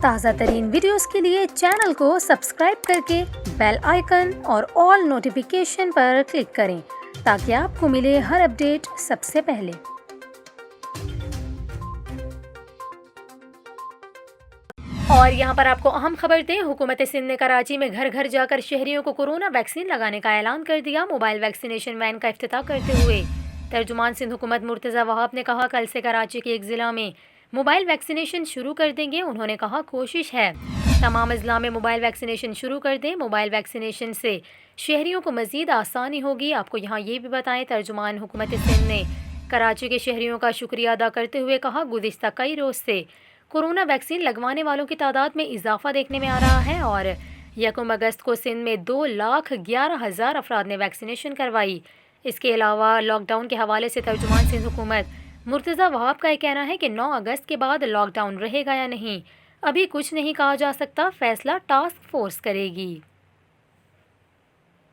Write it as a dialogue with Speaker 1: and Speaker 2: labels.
Speaker 1: تازہ ترین ویڈیوز کے لیے چینل کو سبسکرائب کر کے بیل آئیکن اور آل نوٹیفیکیشن پر کلک کریں تاکہ آپ کو ملے ہر اپڈیٹ سب سے پہلے۔ اور یہاں پر آپ کو اہم خبر دیں، حکومت سندھ نے کراچی میں گھر گھر جا کر شہریوں کو کورونا ویکسین لگانے کا اعلان کر دیا۔ موبائل ویکسینیشن وین کا افتتاح کرتے ہوئے ترجمان سندھ حکومت مرتضی وہاب نے کہا کل سے کراچی کے ایک ضلع میں موبائل ویکسینیشن شروع کر دیں گے۔ انہوں نے کہا کوشش ہے تمام اضلاع میں موبائل ویکسینیشن شروع کر دیں۔ موبائل ویکسینیشن سے شہریوں کو مزید آسانی ہوگی۔ آپ کو یہاں یہ بھی بتائیں، ترجمان حکومت سندھ نے کراچی کے شہریوں کا شکریہ ادا کرتے ہوئے کہا گزشتہ کئی روز سے کورونا ویکسین لگوانے والوں کی تعداد میں اضافہ دیکھنے میں آ رہا ہے اور 1 اگست کو سندھ میں 2,11,000 افراد نے ویکسینیشن کروائی۔ اس کے علاوہ لاک ڈاؤن کے حوالے سے ترجمان سندھ حکومت مرتضی وہاب کا یہ کہنا ہے کہ 9 اگست کے بعد لاک ڈاؤن رہے گا یا نہیں ابھی کچھ نہیں کہا جا سکتا، فیصلہ ٹاسک فورس کرے گی۔